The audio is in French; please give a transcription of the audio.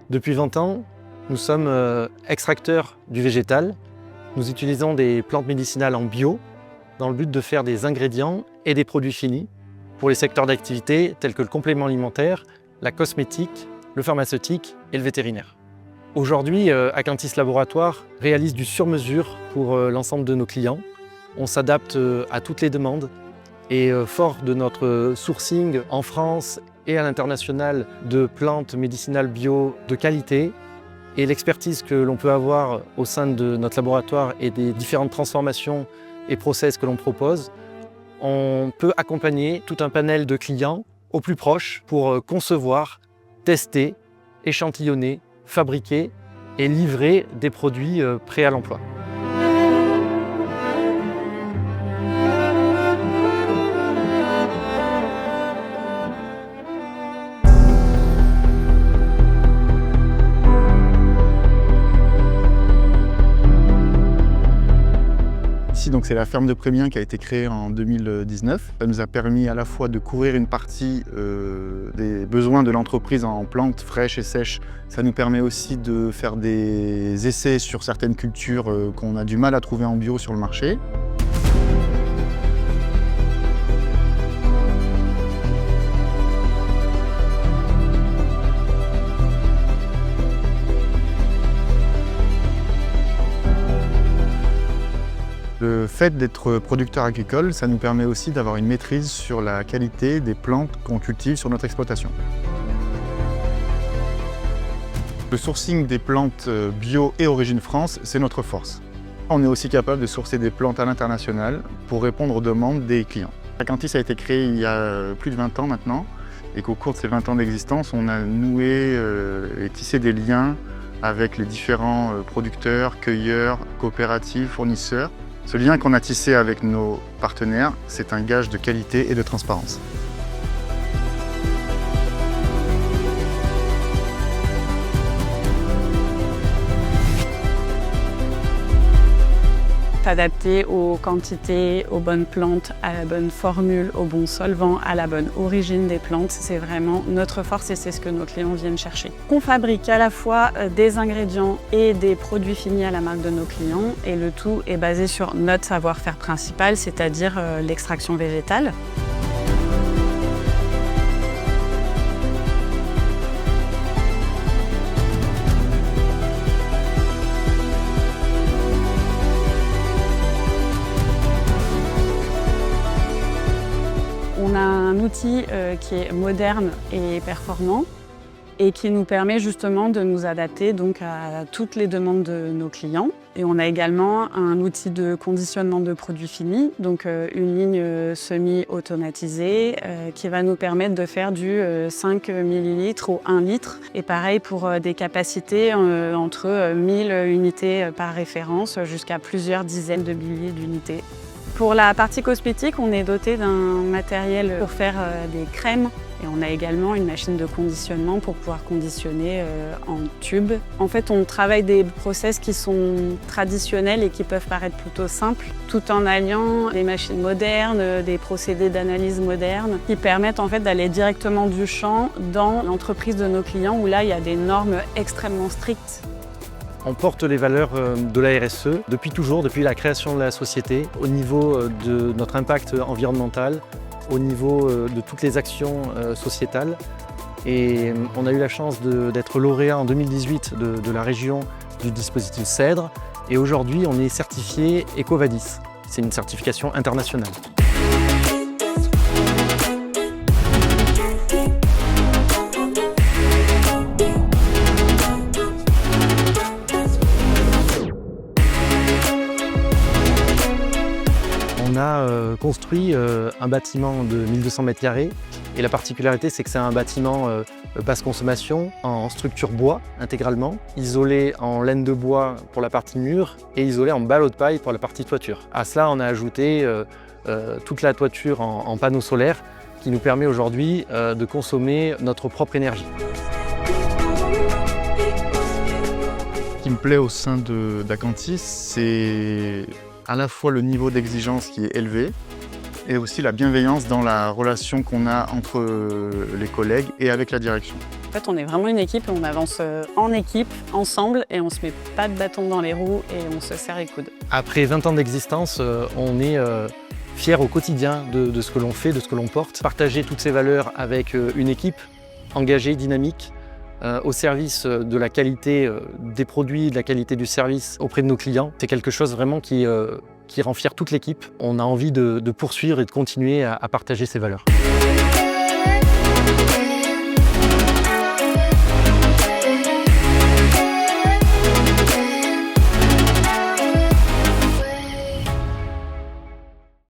Depuis 20 ans, nous sommes extracteurs du végétal. Nous utilisons des plantes médicinales en bio dans le but de faire des ingrédients et des produits finis pour les secteurs d'activité tels que le complément alimentaire, la cosmétique, le pharmaceutique et le vétérinaire. Aujourd'hui, Acantis Laboratoire réalise du sur-mesure pour l'ensemble de nos clients. On s'adapte à toutes les demandes et fort de notre sourcing en France et à l'international de plantes médicinales bio de qualité et l'expertise que l'on peut avoir au sein de notre laboratoire et des différentes transformations et process que l'on propose, on peut accompagner tout un panel de clients au plus proche pour concevoir, tester, échantillonner, fabriquer et livrer des produits prêts à l'emploi. Ici, donc, c'est la ferme de Prémien qui a été créée en 2019. Ça nous a permis à la fois de couvrir une partie des besoins de l'entreprise en plantes fraîches et sèches. Ça nous permet aussi de faire des essais sur certaines cultures qu'on a du mal à trouver en bio sur le marché. Le fait d'être producteur agricole, ça nous permet aussi d'avoir une maîtrise sur la qualité des plantes qu'on cultive sur notre exploitation. Le sourcing des plantes bio et origine France, c'est notre force. On est aussi capable de sourcer des plantes à l'international pour répondre aux demandes des clients. Acantis a été créé il y a plus de 20 ans maintenant et qu'au cours de ces 20 ans d'existence, on a noué et tissé des liens avec les différents producteurs, cueilleurs, coopératives, fournisseurs. Ce lien qu'on a tissé avec nos partenaires, c'est un gage de qualité et de transparence. S'adapter aux quantités, aux bonnes plantes, à la bonne formule, aux bons solvants, à la bonne origine des plantes, c'est vraiment notre force et c'est ce que nos clients viennent chercher. On fabrique à la fois des ingrédients et des produits finis à la marque de nos clients et le tout est basé sur notre savoir-faire principal, c'est-à-dire l'extraction végétale. On a un outil qui est moderne et performant et qui nous permet justement de nous adapter donc à toutes les demandes de nos clients. Et on a également un outil de conditionnement de produits finis, donc une ligne semi-automatisée qui va nous permettre de faire du 5 ml au 1 litre. Et pareil pour des capacités entre 1000 unités par référence jusqu'à plusieurs dizaines de milliers d'unités. Pour la partie cosmétique, on est doté d'un matériel pour faire des crèmes et on a également une machine de conditionnement pour pouvoir conditionner en tube. En fait, on travaille des process qui sont traditionnels et qui peuvent paraître plutôt simples, tout en alliant des machines modernes, des procédés d'analyse modernes qui permettent en fait d'aller directement du champ dans l'entreprise de nos clients où là, il y a des normes extrêmement strictes. On porte les valeurs de la RSE depuis toujours, depuis la création de la société, au niveau de notre impact environnemental, au niveau de toutes les actions sociétales. Et on a eu la chance d'être lauréat en 2018 de la région du dispositif CEDRE. Et aujourd'hui, on est certifié EcoVadis. C'est une certification internationale. On a construit un bâtiment de 1200 m² et la particularité c'est que c'est un bâtiment basse consommation en structure bois intégralement, isolé en laine de bois pour la partie mur et isolé en ballot de paille pour la partie toiture. À cela on a ajouté toute la toiture en panneaux solaires qui nous permet aujourd'hui de consommer notre propre énergie. Ce qui me plaît au sein d'Acantis, c'est à la fois le niveau d'exigence qui est élevé et aussi la bienveillance dans la relation qu'on a entre les collègues et avec la direction. En fait, on est vraiment une équipe et on avance en équipe, ensemble, et on se met pas de bâton dans les roues et on se serre les coudes. Après 20 ans d'existence, on est fiers au quotidien de ce que l'on fait, de ce que l'on porte. Partager toutes ces valeurs avec une équipe engagée, dynamique, au service de la qualité des produits, de la qualité du service auprès de nos clients. C'est quelque chose vraiment qui rend fier toute l'équipe. On a envie de poursuivre et de continuer à partager ces valeurs.